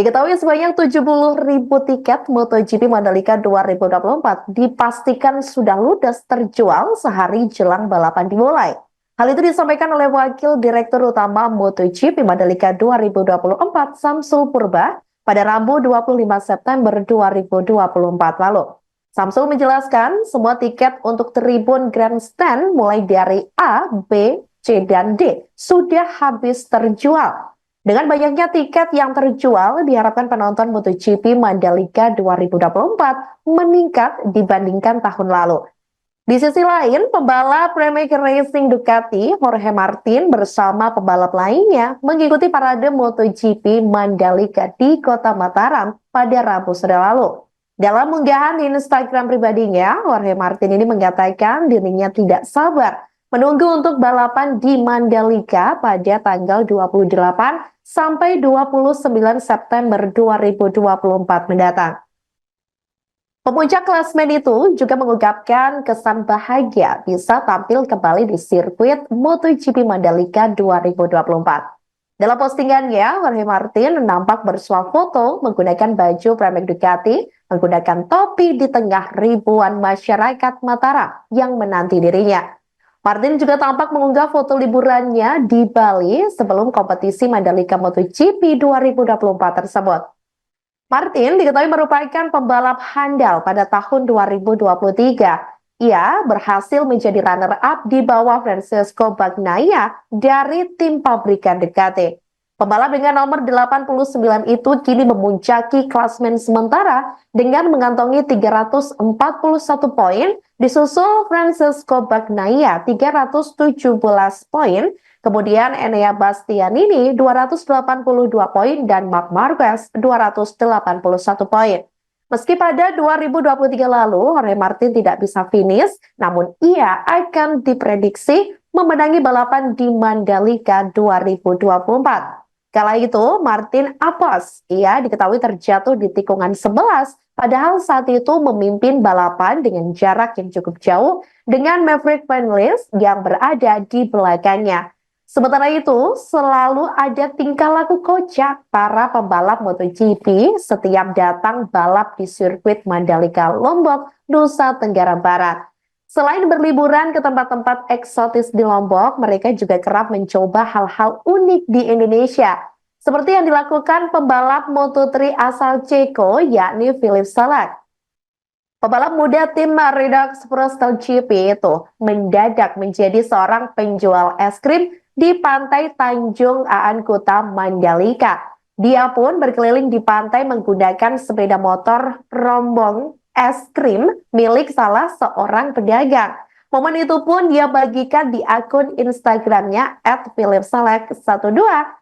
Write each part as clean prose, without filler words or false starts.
Diketahui sebanyak 70.000 tiket MotoGP Mandalika 2024 dipastikan sudah ludes terjual sehari jelang balapan dimulai. Hal itu disampaikan oleh Wakil Direktur Utama MotoGP Mandalika 2024 Samsul Purba pada Rabu 25 September 2024 lalu. Samsul menjelaskan semua tiket untuk tribun grandstand mulai dari A, B, C, dan D sudah habis terjual. Dengan banyaknya tiket yang terjual, diharapkan penonton MotoGP Mandalika 2024 meningkat dibandingkan tahun lalu. Di sisi lain, pembalap Pramac Racing Ducati, Jorge Martin bersama pembalap lainnya mengikuti parade MotoGP Mandalika di Kota Mataram pada Rabu sore lalu. Dalam unggahan di Instagram pribadinya, Jorge Martin ini mengatakan dirinya tidak sabar menunggu untuk balapan di Mandalika pada tanggal 28 sampai 29 September 2024 mendatang. Pemuncak klasmen itu juga mengungkapkan kesan bahagia bisa tampil kembali di sirkuit MotoGP Mandalika 2024. Dalam postingannya, Jorge Martin nampak bersuah foto menggunakan baju Pramac Ducati, menggunakan topi di tengah ribuan masyarakat Mataram yang menanti dirinya. Martin juga tampak mengunggah foto liburannya di Bali sebelum kompetisi Mandalika MotoGP 2024 tersebut. Martin diketahui merupakan pembalap handal pada tahun 2023. Ia berhasil menjadi runner-up di bawah Francesco Bagnaia dari tim pabrikan Ducati. Pembalap dengan nomor 89 itu kini memuncaki klasmen sementara dengan mengantongi 341 poin, disusul Francesco Bagnaia 317 poin, kemudian Enea Bastianini 282 poin dan Marc Marquez 281 poin. Meski pada 2023 lalu Jorge Martin tidak bisa finish, namun ia akan diprediksi memenangi balapan di Mandalika 2024. Kala itu, Martin apes. Ia diketahui terjatuh di tikungan 11, padahal saat itu memimpin balapan dengan jarak yang cukup jauh dengan Maverick Vinales yang berada di belakangnya. Sementara itu, selalu ada tingkah laku kocak para pembalap MotoGP setiap datang balap di sirkuit Mandalika Lombok, Nusa Tenggara Barat. Selain berliburan ke tempat-tempat eksotis di Lombok, mereka juga kerap mencoba hal-hal unik di Indonesia. Seperti yang dilakukan pembalap Moto3 asal Ceko, yakni Philippe Salak. Pembalap muda tim Redox Pro GP itu mendadak menjadi seorang penjual es krim di pantai Tanjung Aan Kuta, Mandalika. Dia pun berkeliling di pantai menggunakan sepeda motor rombong es krim milik salah seorang pedagang. Momen itu pun dia bagikan di akun Instagramnya @philipsalek12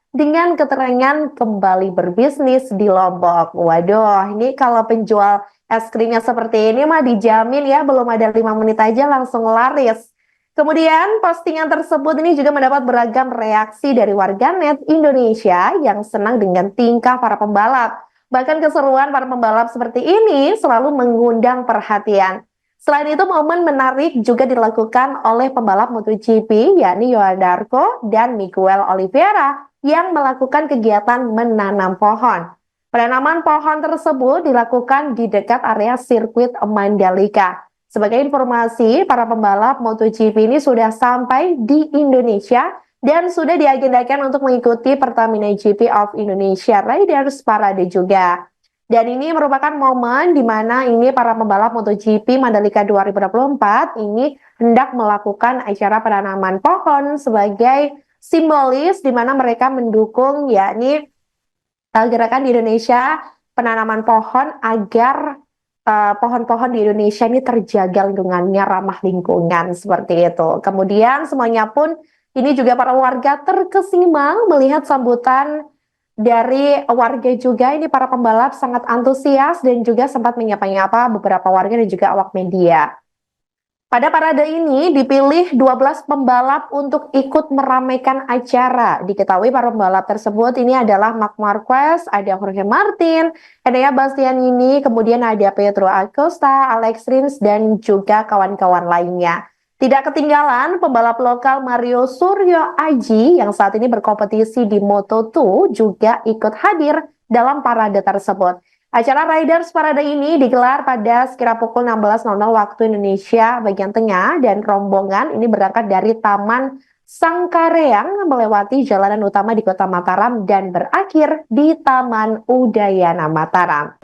dengan keterangan kembali berbisnis di Lombok. Waduh, ini kalau penjual es krimnya seperti ini mah dijamin ya, belum ada 5 menit aja langsung laris. Kemudian postingan tersebut ini juga mendapat beragam reaksi dari warganet Indonesia yang senang dengan tingkah para pembalap. Bahkan keseruan para pembalap seperti ini selalu mengundang perhatian. Selain itu, momen menarik juga dilakukan oleh pembalap MotoGP, yakni Johan Zarco dan Miguel Oliveira, yang melakukan kegiatan menanam pohon. Penanaman pohon tersebut dilakukan di dekat area sirkuit Mandalika. Sebagai informasi, para pembalap MotoGP ini sudah sampai di Indonesia dan sudah diagendakan untuk mengikuti Pertamina GP of Indonesia Riders Parade juga. Dan ini merupakan momen di mana ini para pembalap MotoGP Mandalika 2024 ini hendak melakukan acara penanaman pohon sebagai simbolis di mana mereka mendukung yakni gerakan di Indonesia penanaman pohon agar pohon-pohon di Indonesia ini terjaga lingkungannya, ramah lingkungan seperti itu. Kemudian semuanya pun ini juga para warga terkesima melihat sambutan dari warga juga. Ini para pembalap sangat antusias dan juga sempat menyapa-nyapa beberapa warga dan juga awak media. Pada parade ini dipilih 12 pembalap untuk ikut meramaikan acara. Diketahui para pembalap tersebut ini adalah Marc Marquez, ada Jorge Martin, Enea Bastianini, kemudian ada Pedro Acosta, Alex Rins, dan juga kawan-kawan lainnya. Tidak ketinggalan pembalap lokal Mario Suryo Aji yang saat ini berkompetisi di Moto2 juga ikut hadir dalam parade tersebut. Acara Riders Parade ini digelar pada sekira pukul 16.00 waktu Indonesia bagian tengah, dan rombongan ini berangkat dari Taman Sangkareang melewati jalanan utama di Kota Mataram dan berakhir di Taman Udayana Mataram.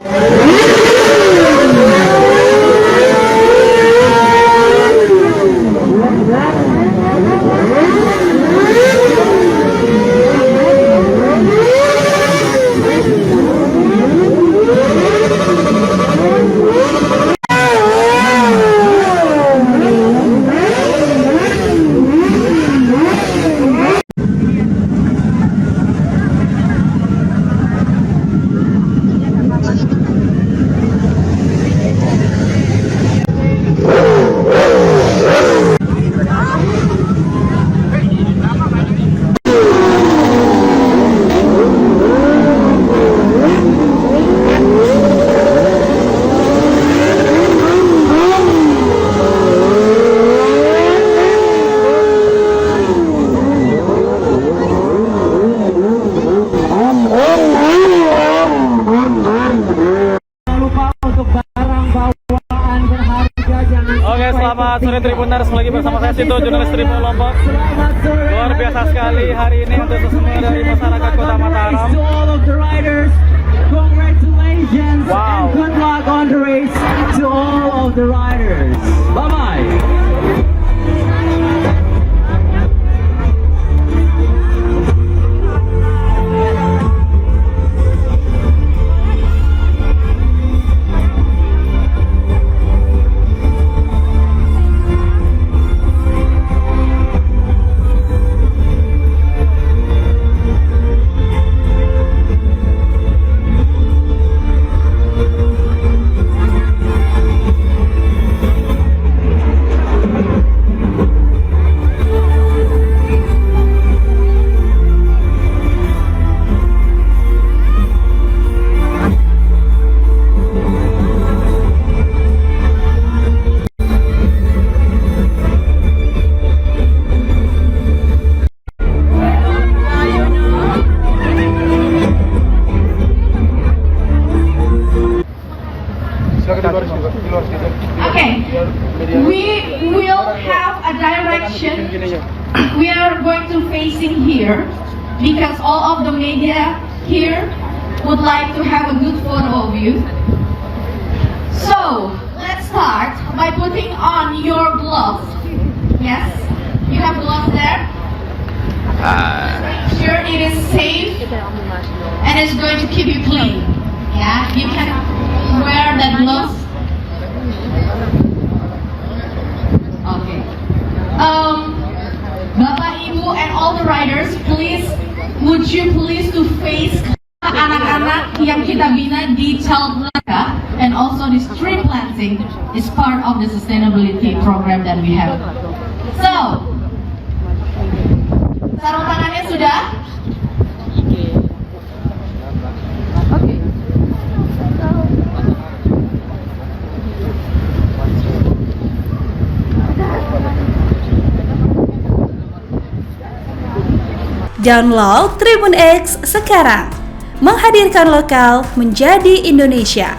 Selamat sore Tribuners, lagi bersama saya Sito, jurnalis Tribun Lombok. Luar biasa sekali hari ini untuk semua dari masyarakat Kota Mataram. Wow. And good luck on the race to all of the riders. Bye-bye. Okay, we will have a direction. We are going to facing here because all of the media here would like to have a good photo of you. So let's start by putting on your gloves. Yes, you have gloves there. Make sure it is safe and it's going to keep you clean. Yeah, you can wear that gloves. Okay. Bapak, Ibu, and all the riders, please, would you please to face anak-anak yang kita bina di Child Laka, and also this tree planting is part of the sustainability program that we have. So, sarung tangannya sudah? Okay. Download Tribun X sekarang, menghadirkan lokal menjadi Indonesia.